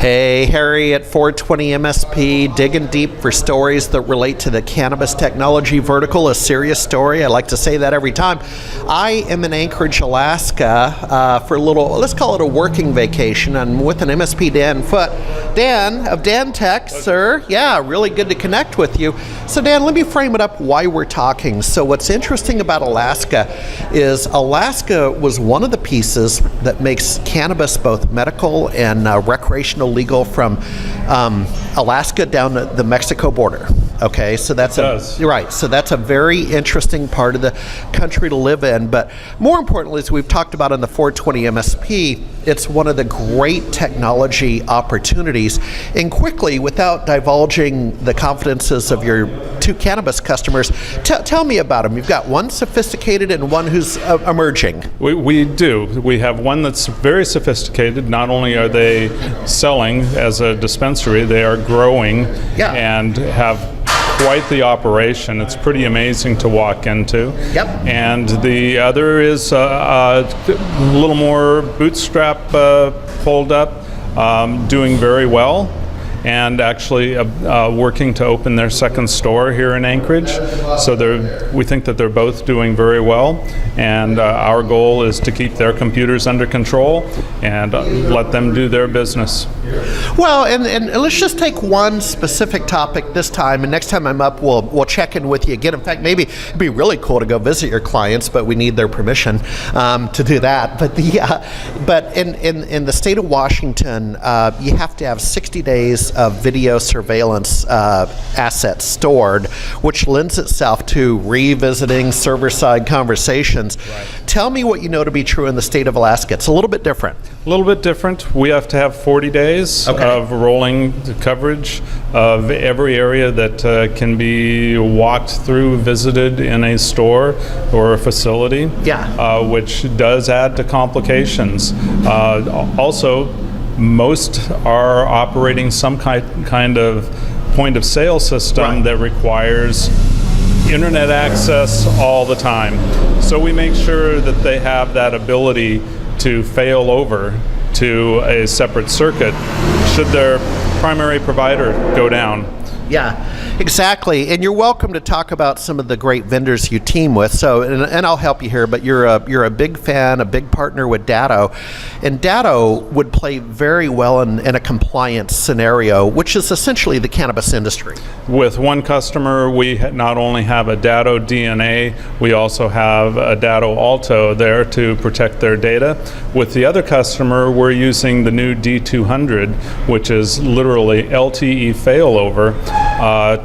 Hey, Harry at 420 MSP, digging deep for stories that relate to the cannabis technology vertical, a serious story. I like to say that every time. I am in Anchorage, Alaska for a little, let's call it a working vacation. I'm with an MSP, Dan Foote. Dan of DanTech, sir. Yeah, really good to connect with you. So Dan, let me frame it up why we're talking. So what's interesting about Alaska is Alaska was one of the pieces that makes cannabis both medical and recreational legal from Alaska down to the Mexico border. Okay, so that's right. So that's a very interesting part of the country to live in. But more importantly, as we've talked about in the 420 MSP, it's one of the great technology opportunities. And quickly, without divulging the confidences of your two cannabis customers, tell me about them. You've got one sophisticated and one who's emerging. We do. We have one that's very sophisticated. Not only are they selling as a dispensary, they are growing and have quite the operation. It's pretty amazing to walk into. Yep. And the other is a little more bootstrap pulled up, doing very well, and actually working to open their second store here in Anchorage. So we think that they're both doing very well, and our goal is to keep their computers under control and let them do their business. Well, and let's just take one specific topic this time, and next time I'm up, we'll check in with you again. In fact, maybe it'd be really cool to go visit your clients, but we need their permission to do that. But in the state of Washington, you have to have 60 days of video surveillance assets stored, which lends itself to revisiting server-side conversations. Right. Tell me what you know to be true in the state of Alaska. It's a little bit different. A little bit different. We have to have 40 days of rolling coverage of every area that can be walked through, visited in a store or a facility, which does add to complications. Also, most are operating some kind of point of sale system that requires internet access all the time. So we make sure that they have that ability to fail over to a separate circuit should their primary provider go down. Yeah, exactly. And you're welcome to talk about some of the great vendors you team with. So, and I'll help you here, but you're a big fan, a big partner with Datto. And Datto would play very well in a compliance scenario, which is essentially the cannabis industry. With one customer, we not only have a Datto DNA, we also have a Datto Alto there to protect their data. With the other customer, we're using the new D200, which is literally LTE failover.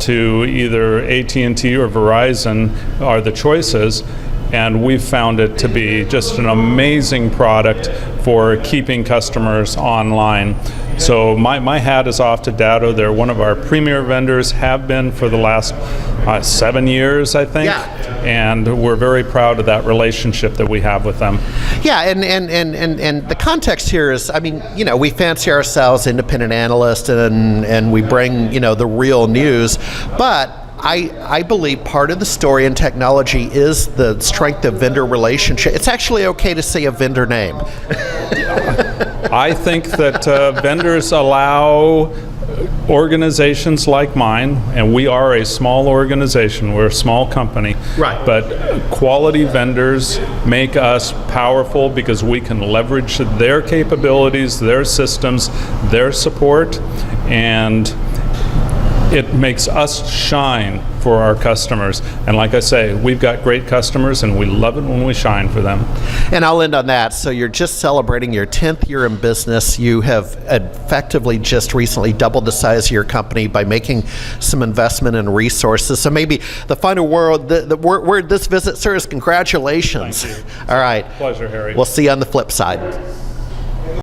To either AT&T or Verizon are the choices, and we've found it to be just an amazing product for keeping customers online. So my hat is off to Datto. They're one of our premier vendors, have been for the last 7 years, I think. And we're very proud of that relationship that we have with them. Yeah, and the context here is, I mean, we fancy ourselves independent analysts and we bring, the real news, but I believe part of the story in technology is the strength of vendor relationship. It's actually okay to say a vendor name. I think that vendors allow organizations like mine, and we are a small organization, we're a small company, but quality vendors make us powerful because we can leverage their capabilities, their systems, their support, and it makes us shine for our customers. And like I say, we've got great customers and we love it when we shine for them. And I'll end on that. So you're just celebrating your 10th year in business. You have effectively just recently doubled the size of your company by making some investment in resources. So maybe the final word, the word this visit, sir, is congratulations. Thank you. All right. Pleasure, Harry. We'll see you on the flip side.